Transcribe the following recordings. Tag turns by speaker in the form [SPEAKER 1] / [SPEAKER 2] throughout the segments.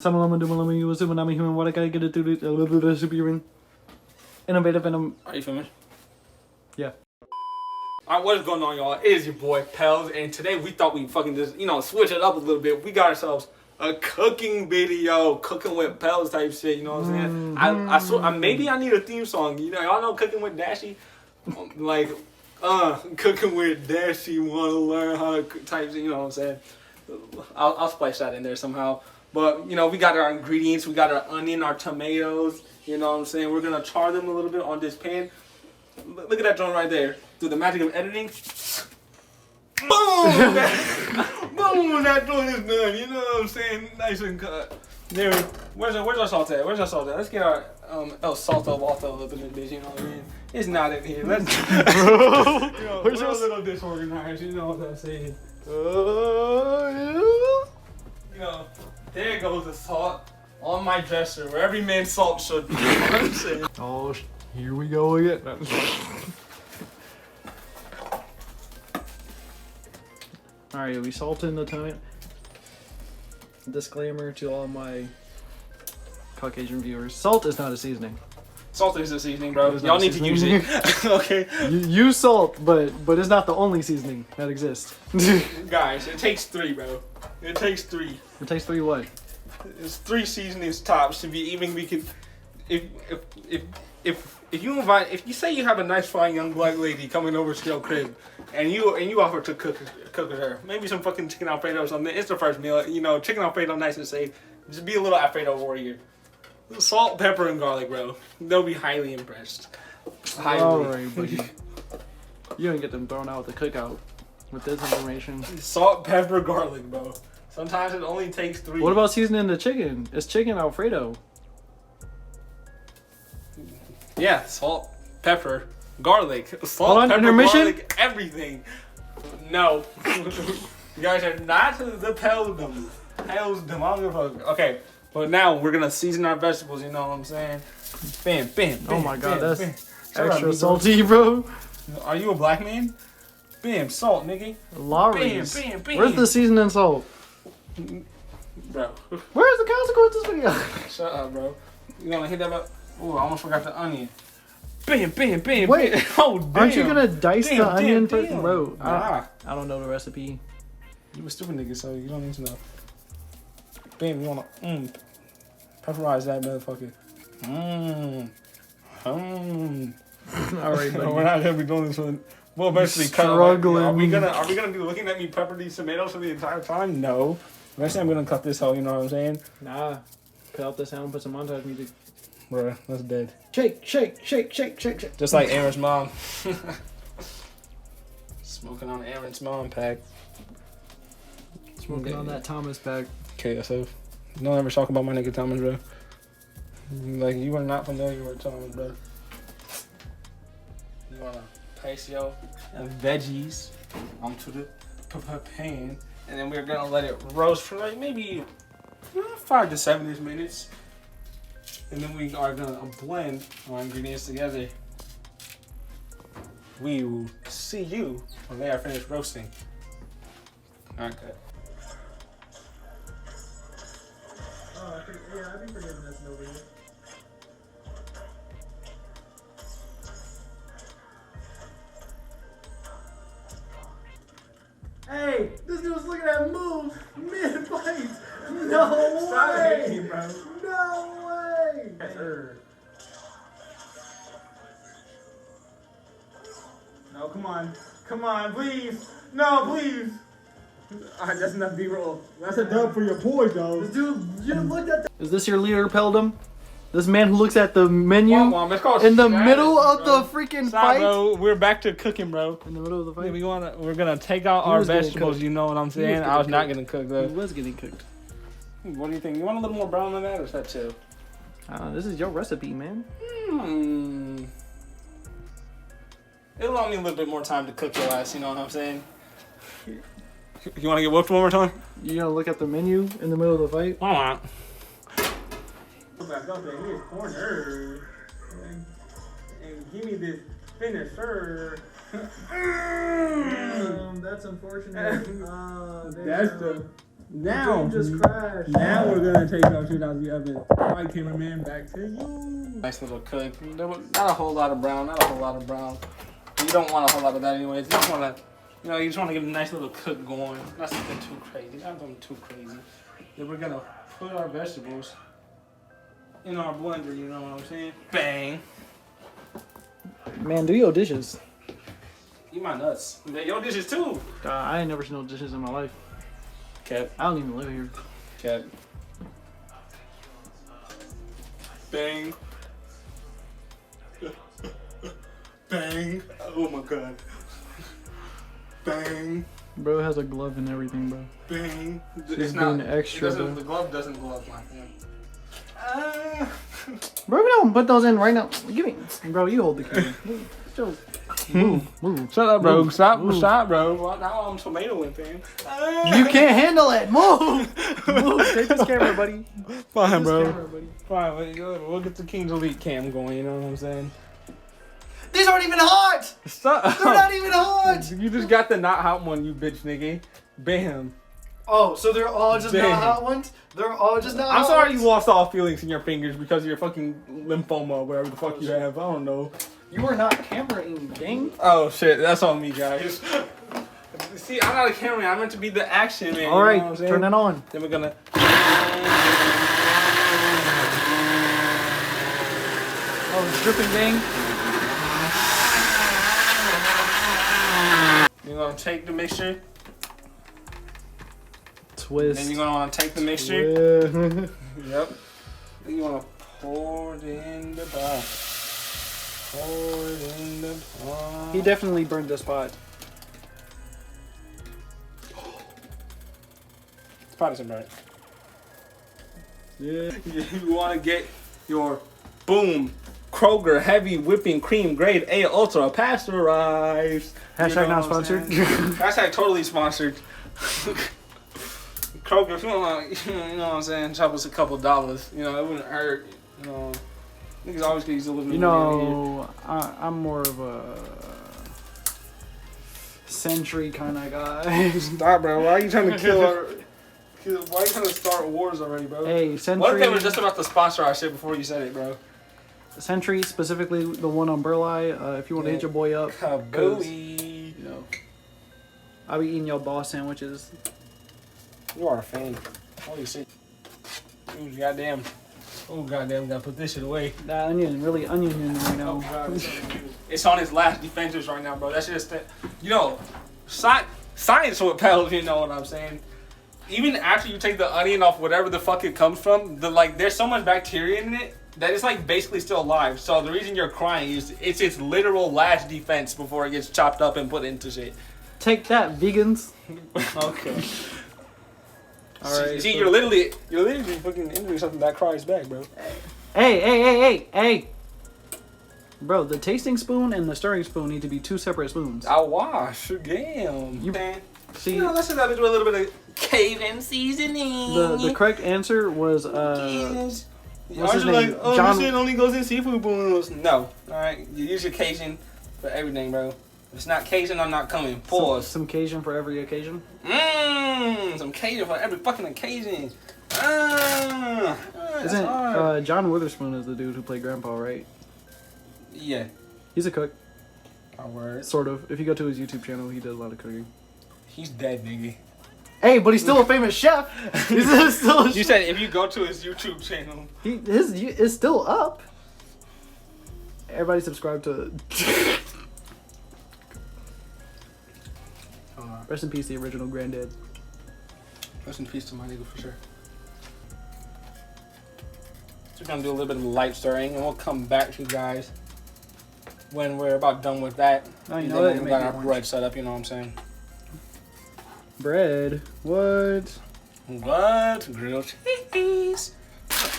[SPEAKER 1] You was when I'm a human. What I gotta get it through the superhuman. Innovative and
[SPEAKER 2] Are you finished?
[SPEAKER 1] Yeah.
[SPEAKER 2] Alright, what is going on, y'all? It is your boy Pellz, and today we thought we'd fucking just, switch it up a little bit. We got ourselves a cooking video, cooking with Pellz type shit, you know what I'm saying? I swear, maybe I need a theme song. Y'all know cooking with Dashy? Like, cooking with Dashy, wanna learn how to cook type shit, you know what I'm saying? I'll splice that in there somehow. But, we got our ingredients. We got our onion, our tomatoes. You know what I'm saying? We're going to char them a little bit on this pan. Look at that joint right there. Through the magic of editing. Boom! Boom! That joint is done. You know what I'm saying? Nice and cut. There. Where's our salt at? Where's our salt at? Let's get our salt up off the little bitch. You know what I mean? It's not in here. Let's. We're a little disorganized. You know what I'm saying? There goes the salt on my dresser, where every man's salt should be. You know what I'm saying?
[SPEAKER 1] Oh, here we go again. Alright, we salted the tomato. Disclaimer to all my Caucasian viewers: salt is not a seasoning.
[SPEAKER 2] Salt is a seasoning, bro. Y'all need to use it. Okay.
[SPEAKER 1] You use salt, but it's not the only seasoning that exists.
[SPEAKER 2] Guys, it takes 3, bro. It takes 3.
[SPEAKER 1] It takes 3 what?
[SPEAKER 2] It's 3 seasonings tops to be even. We could, if you say you have a nice fine young black lady coming over to your crib, and you offer to cook with her, maybe some fucking chicken Alfredo or something. It's the first meal, chicken Alfredo, nice and safe. Just be a little Alfredo warrior. Salt, pepper, and garlic, bro. They'll be highly impressed. Highly.
[SPEAKER 1] Alright, buddy. You don't get them thrown out at the cookout with this information.
[SPEAKER 2] Salt, pepper, garlic, bro. Sometimes it only takes 3.
[SPEAKER 1] What about seasoning the chicken? It's chicken Alfredo.
[SPEAKER 2] Yeah, salt, pepper, garlic. Salt, pepper, garlic, everything. No. You guys are not the Pellz. I don't give a fuck. Okay, but now we're gonna season our vegetables, you know what I'm saying? Bam, bam, bam.
[SPEAKER 1] Oh my god,
[SPEAKER 2] bam,
[SPEAKER 1] that's
[SPEAKER 2] bam.
[SPEAKER 1] extra salty, bro.
[SPEAKER 2] Are you a black man? Bam, salt, nigga.
[SPEAKER 1] Lorries.
[SPEAKER 2] Bam, bam, bam.
[SPEAKER 1] Where's the seasoning salt?
[SPEAKER 2] Bro.
[SPEAKER 1] Where's the consequences video?
[SPEAKER 2] Shut up, bro. You gonna hit that up? Ooh, I almost forgot the onion. Bam, bam, bam,
[SPEAKER 1] Wait,
[SPEAKER 2] bam. Oh, damn.
[SPEAKER 1] Aren't you gonna dice the onion first?
[SPEAKER 2] Damn.
[SPEAKER 1] Bro,
[SPEAKER 2] Nah.
[SPEAKER 1] I don't know the recipe.
[SPEAKER 2] You a stupid nigga, so you don't need to know. Bam, you wanna pepperize that motherfucker.
[SPEAKER 1] Alright, buddy.
[SPEAKER 2] We're not gonna be doing this one. We'll eventually cut.
[SPEAKER 1] Struggling.
[SPEAKER 2] Are we gonna be looking at me pepper these tomatoes for the entire time? No. Eventually I'm gonna cut this hoe, you know what I'm saying?
[SPEAKER 1] Nah. Cut out the sound, put some montage music.
[SPEAKER 2] Bruh, that's dead.
[SPEAKER 1] Shake, shake, shake, shake, shake, shake.
[SPEAKER 2] Just like Aaron's mom. Smoking on Aaron's mom pack.
[SPEAKER 1] Smoking on that Thomas pack.
[SPEAKER 2] KSF. Don't ever talk about my nigga Thomas, bro. Like, you are not familiar with Thomas, bro. You wanna place your veggies onto the pan, and then we're gonna let it roast for like maybe 5 to 7 minutes. And then we are gonna blend our ingredients together. We will see you when they are finished roasting. Okay.
[SPEAKER 1] Oh, I'd be forgetting this over here. Hey, this dude's looking at moves mid-fight. No
[SPEAKER 2] Stop
[SPEAKER 1] way.
[SPEAKER 2] hitting me, bro.
[SPEAKER 1] No way.
[SPEAKER 2] Yes, sir. No, come on. Come on, please. No, please. Alright, that's enough B-roll. That's a dub for your boy, though.
[SPEAKER 1] This dude, you looked at that. Is this your leader, Peldum? This man who looks at the menu in the middle of the freaking fight?
[SPEAKER 2] Bro. We're back to cooking, bro.
[SPEAKER 1] In the middle of the fight?
[SPEAKER 2] We're gonna take out our vegetables, you know what I'm saying? I was not gonna cook, though.
[SPEAKER 1] He was getting cooked.
[SPEAKER 2] What do you think? You want a little more brown than that, or is that chill?
[SPEAKER 1] This is your recipe, man.
[SPEAKER 2] It'll allow me a little bit more time to cook your ass, you know what I'm saying? You want to get whooped one more time?
[SPEAKER 1] You gonna look at the menu in the middle of the fight?
[SPEAKER 2] I want. Back up there, here's corner. And give me this finisher.
[SPEAKER 1] That's unfortunate.
[SPEAKER 2] That's the
[SPEAKER 3] Now,
[SPEAKER 1] just crashed.
[SPEAKER 3] now we're gonna take our shit out of the oven. All right, cameraman, back to you.
[SPEAKER 2] Nice little cook. Not a whole lot of brown. Not a whole lot of brown. You don't want a whole lot of that anyways. You just want to, you just want to get a nice little cook going. Not something too crazy. Not something too crazy. Then we're gonna put our vegetables in our blender. You know what I'm saying? Bang.
[SPEAKER 1] Man, do your dishes.
[SPEAKER 2] Eat my nuts. Your dishes too.
[SPEAKER 1] I ain't never seen no dishes in my life.
[SPEAKER 2] Cat.
[SPEAKER 1] I don't even live here.
[SPEAKER 2] Cat. Bang. Bang. Oh my god. Bang.
[SPEAKER 1] Bro has a glove and everything, bro.
[SPEAKER 2] Bang.
[SPEAKER 1] It's being extra, bro.
[SPEAKER 2] The glove doesn't glove my hand.
[SPEAKER 1] Bro, we don't put those in right now. Give me. Bro, you hold the camera. Move.
[SPEAKER 2] Shut up, bro.
[SPEAKER 1] Move.
[SPEAKER 2] Stop,
[SPEAKER 1] Move.
[SPEAKER 2] bro. Well, now I'm tomatoing, fam.
[SPEAKER 1] You can't handle it. Move. Take this camera, buddy.
[SPEAKER 2] Fine, bro.
[SPEAKER 1] Camera, buddy.
[SPEAKER 2] Fine, we'll get the King's Elite cam going, you know what I'm saying?
[SPEAKER 1] These aren't even hot.
[SPEAKER 2] Stop.
[SPEAKER 1] They're not even hot.
[SPEAKER 2] You just got the not hot one, you bitch nigga. Bam.
[SPEAKER 1] Oh, so they're all just
[SPEAKER 2] Damn.
[SPEAKER 1] not hot ones? They're all just not
[SPEAKER 2] I'm
[SPEAKER 1] hot
[SPEAKER 2] sorry
[SPEAKER 1] ones?
[SPEAKER 2] you lost all feelings in your fingers because of your fucking lymphoma or whatever the fuck you have. I don't know.
[SPEAKER 1] You were not cameraing, dang.
[SPEAKER 2] Oh shit, that's on me, guys. See, I'm not a cameraman. I'm meant to be the action man.
[SPEAKER 1] All
[SPEAKER 2] you
[SPEAKER 1] right,
[SPEAKER 2] know what I'm saying?
[SPEAKER 1] turn it on.
[SPEAKER 2] Then we're gonna.
[SPEAKER 1] Oh, it's dripping, dang.
[SPEAKER 2] You're gonna take the mixture.
[SPEAKER 1] Twist.
[SPEAKER 2] Then you're gonna wanna take the mixture.
[SPEAKER 1] Yeah.
[SPEAKER 2] Yep. Then you wanna pour it in the pot. Pour it in the pot.
[SPEAKER 1] He definitely burned this pot.
[SPEAKER 2] This pot isn't burnt.
[SPEAKER 1] Yeah.
[SPEAKER 2] You wanna get your boom Kroger heavy whipping cream grade A ultra pasteurized.
[SPEAKER 1] Hashtag not sponsored.
[SPEAKER 2] Hashtag totally sponsored. Kroger, if you want, you know what I'm saying, chop us a couple dollars. You know, it wouldn't hurt. You know, niggas always could use a little bit
[SPEAKER 1] You
[SPEAKER 2] more.
[SPEAKER 1] I'm more of a century kind of guy.
[SPEAKER 2] Stop, bro. Why are you trying to kill our... Why are you trying to start wars already, bro?
[SPEAKER 1] Hey, century.
[SPEAKER 2] What if they were just about to sponsor our shit before you said it, bro?
[SPEAKER 1] Century, specifically the one on Burleigh. If you want to hit your boy up,
[SPEAKER 2] Kabooey.
[SPEAKER 1] you know, I'll be eating your boss sandwiches.
[SPEAKER 2] You are a fan. Holy shit. Ooh, goddamn. Oh, goddamn, we gotta put this shit away.
[SPEAKER 1] That onion, really onioning right now.
[SPEAKER 2] Oh, God. It's on his last defenses right now, bro. That shit is... You know, science with Pellz, you know what I'm saying? Even after you take the onion off whatever the fuck it comes from, there's so much bacteria in it that it's like basically still alive. So the reason you're crying is it's its literal last defense before it gets chopped up and put into shit.
[SPEAKER 1] Take that, vegans.
[SPEAKER 2] Okay.
[SPEAKER 1] All right.
[SPEAKER 2] See, you're literally fucking entering something that cries back, bro.
[SPEAKER 1] Hey. Bro, the tasting spoon and the stirring spoon need to be two separate spoons.
[SPEAKER 2] I wash. Damn.
[SPEAKER 1] See,
[SPEAKER 2] You know, let's just have to do a little bit of Cajun seasoning.
[SPEAKER 1] the correct answer was
[SPEAKER 2] What's
[SPEAKER 1] his
[SPEAKER 2] his
[SPEAKER 1] name?
[SPEAKER 2] like, oh,
[SPEAKER 1] John-
[SPEAKER 2] this shit only goes in seafood bowls. No. Alright, you use your Cajun for everything, bro. If it's not Cajun, I'm not coming. Pause.
[SPEAKER 1] some Cajun for every occasion.
[SPEAKER 2] Some Cajun for every fucking occasion.
[SPEAKER 1] Isn't John Witherspoon is the dude who played Grandpa, right?
[SPEAKER 2] Yeah.
[SPEAKER 1] He's a cook,
[SPEAKER 2] Our word.
[SPEAKER 1] sort of. If you go to his YouTube channel, he does a lot of cooking.
[SPEAKER 2] He's dead, nigga.
[SPEAKER 1] Hey, but he's still a famous chef. He's still a
[SPEAKER 2] You said if you go to his YouTube channel.
[SPEAKER 1] his is still up. Everybody subscribe to. Rest in peace, the original granddad.
[SPEAKER 2] Rest in peace to my nigga for sure. So we're gonna do a little bit of light stirring, and we'll come back to you guys when we're about done with that.
[SPEAKER 1] Oh, you
[SPEAKER 2] And
[SPEAKER 1] know
[SPEAKER 2] then
[SPEAKER 1] that
[SPEAKER 2] we
[SPEAKER 1] you
[SPEAKER 2] got
[SPEAKER 1] make
[SPEAKER 2] our
[SPEAKER 1] it orange.
[SPEAKER 2] bread set up. You know what I'm saying?
[SPEAKER 1] Bread. What?
[SPEAKER 2] What? Grilled cheese.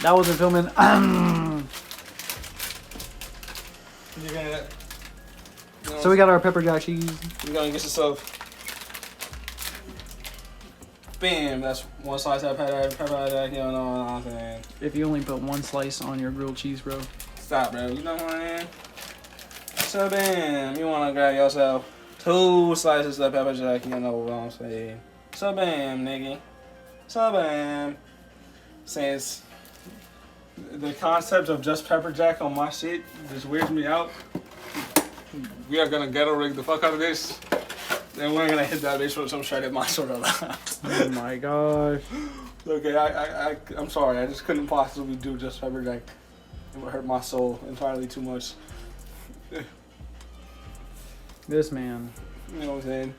[SPEAKER 1] That wasn't filming.
[SPEAKER 2] You're gonna.
[SPEAKER 1] So we got our pepper jack cheese.
[SPEAKER 2] You're gonna get yourself. Bam! That's one slice of pepper jack. You know what I'm saying?
[SPEAKER 1] If you only put one slice on your grilled cheese, bro.
[SPEAKER 2] Stop, bro. You know what I mean? So bam! You wanna grab yourself 2 slices of pepper jack. You know what I'm saying? So bam, nigga. So, since the concept of just pepper jack on my shit just weirds me out, we are gonna ghetto rig the fuck out of this. Then we're gonna hit that bitch with some shredded mozzarella.
[SPEAKER 1] Oh my gosh.
[SPEAKER 2] Okay, I'm sorry. I just couldn't possibly do just pepper jack. It would hurt my soul entirely too much.
[SPEAKER 1] This man.
[SPEAKER 2] You know what I'm saying?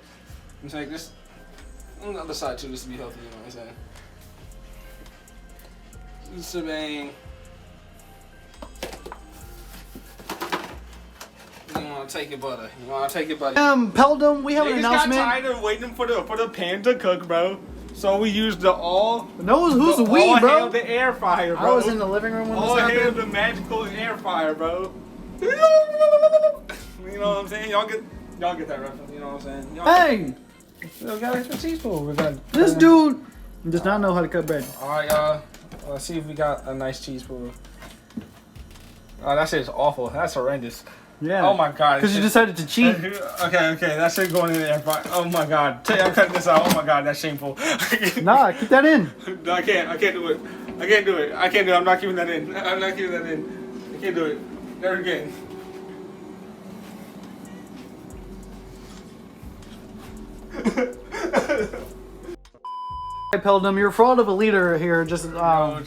[SPEAKER 2] It's like this on the other side too, just to be healthy. You know what I'm saying? Shebang. You wanna take your butter? You wanna take your butter?
[SPEAKER 1] Peldum, we have an
[SPEAKER 2] Niggas
[SPEAKER 1] announcement.
[SPEAKER 2] got tired of waiting for the pan to cook, bro. So we used the all.
[SPEAKER 1] No, who's
[SPEAKER 2] the
[SPEAKER 1] we,
[SPEAKER 2] all
[SPEAKER 1] bro?
[SPEAKER 2] hail the air fryer, bro.
[SPEAKER 1] I was in the living room when
[SPEAKER 2] all
[SPEAKER 1] this
[SPEAKER 2] hail
[SPEAKER 1] happened.
[SPEAKER 2] the magical air fryer, bro. You know what I'm saying? Y'all get that reference. You know what I'm saying?
[SPEAKER 1] Hey,
[SPEAKER 2] We got extra teaspoon. We got
[SPEAKER 1] this dude does not know how to cut bread.
[SPEAKER 2] All right, y'all. Let's see if we got a nice cheese pull. Oh, that shit's awful. That's horrendous.
[SPEAKER 1] Yeah.
[SPEAKER 2] Oh my god.
[SPEAKER 1] Because you decided to cheat.
[SPEAKER 2] Okay. That shit going in the air fryer. Oh my god. I'm cutting this out. Oh my god, that's shameful.
[SPEAKER 1] Nah, keep that in.
[SPEAKER 2] No, I can't do it. I can't do it. I'm not keeping that in. I'm not keeping that in. I can't do it. Never again.
[SPEAKER 1] Peldum, you're a fraud of a leader here. Just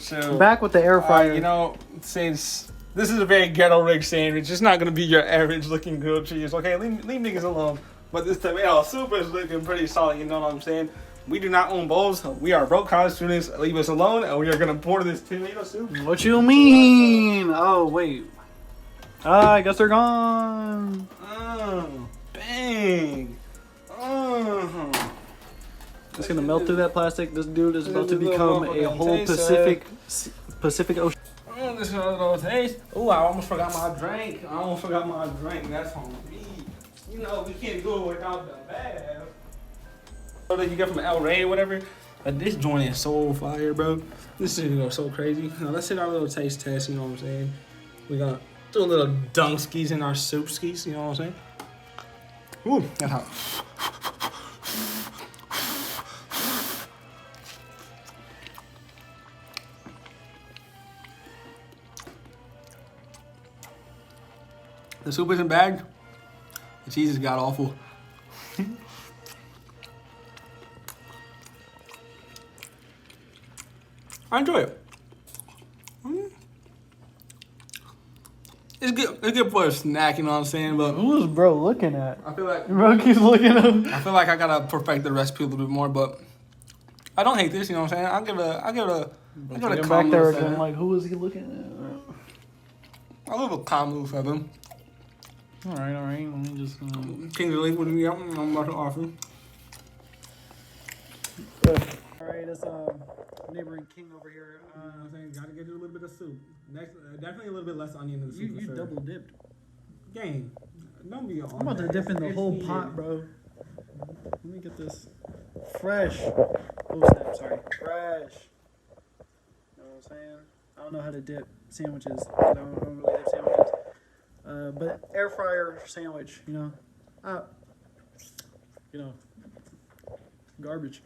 [SPEAKER 2] chill.
[SPEAKER 1] back with the air fryer.
[SPEAKER 2] You know, since this is a very ghetto rig sandwich, it's not gonna be your average looking grilled cheese. Okay, leave niggas alone. But this tomato soup is looking pretty solid. You know what I'm saying? We do not own bowls. We are broke college students. Leave us alone, and we are gonna pour this tomato soup.
[SPEAKER 1] What you mean? Oh wait. I guess they're gone.
[SPEAKER 2] Bang.
[SPEAKER 1] It's gonna melt through that plastic. This dude is about to
[SPEAKER 2] This is a
[SPEAKER 1] become a
[SPEAKER 2] motherfucking
[SPEAKER 1] whole
[SPEAKER 2] taste,
[SPEAKER 1] Pacific Ocean.
[SPEAKER 2] This is a little taste. Oh, I almost forgot my drink. That's on me. You know, we can't do it without the bath. So that you get from El Rey or whatever. But this joint is so fire, bro. This is gonna go so crazy. Now let's hit our little taste test. You know what I'm saying? We're gonna do a little dunk skis in our soup skis. You know what I'm saying? Ooh, that's hot. The soup isn't bad. The cheese has got awful. I enjoy it. It's good. It's good for a snack, you know what I'm saying? But
[SPEAKER 1] Who's bro looking at?
[SPEAKER 2] I feel like
[SPEAKER 1] Bro keeps looking at him.
[SPEAKER 2] I gotta perfect the recipe a little bit more. But I don't hate this, you know what I'm saying? I give it a
[SPEAKER 1] Back there again,
[SPEAKER 2] calm
[SPEAKER 1] like who is he looking at?
[SPEAKER 2] a little calm 7.
[SPEAKER 1] All right. Let me just.
[SPEAKER 2] Kings of League with me. I'm about to offer.
[SPEAKER 1] All right, that's neighboring king over here.
[SPEAKER 2] You know what I'm saying? Gotta get you a little bit of soup. Next, definitely a little bit less onion in the soup.
[SPEAKER 1] You
[SPEAKER 2] for sure.
[SPEAKER 1] double dipped.
[SPEAKER 2] Gang, don't be on.
[SPEAKER 1] I'm about to dip in the whole pot, bro. Let me get this fresh. Oh snap! Sorry, fresh. You know what I'm saying? I don't know how to dip sandwiches. I don't really dip sandwiches. But air fryer sandwich, garbage.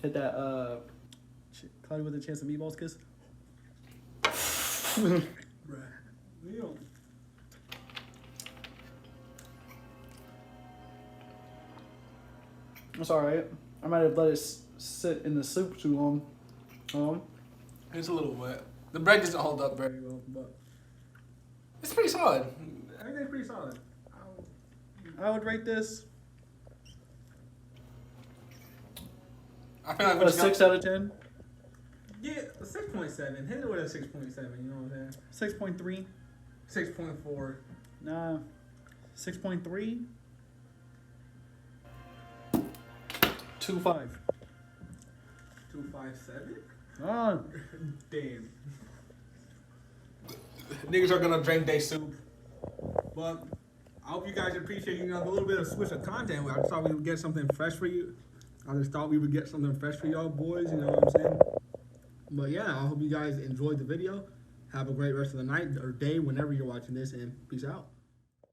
[SPEAKER 1] Hit that Cloudy with a Chance of Meatballs kiss. That's alright. I might have let it sit in the soup too long.
[SPEAKER 2] It's a little wet. The bread doesn't hold up very well, but it's pretty solid. Everything's pretty solid.
[SPEAKER 1] I would rate this
[SPEAKER 2] I feel like
[SPEAKER 1] a 6 out of 10.
[SPEAKER 2] Yeah, 6.7. Hit it with a 6.7. You know what I'm saying?
[SPEAKER 1] 6.3.
[SPEAKER 2] 6.4.
[SPEAKER 1] Nah. 6.3. 2.5.
[SPEAKER 2] 2.57.
[SPEAKER 1] Ah.
[SPEAKER 2] Damn. Niggas are gonna drink their soup. But I hope you guys appreciate, the little bit of switch of content. I just thought we would get something fresh for you. I just thought we would get something fresh for y'all boys, you know what I'm saying? But yeah, I hope you guys enjoyed the video. Have a great rest of the night or day whenever you're watching this, and peace out.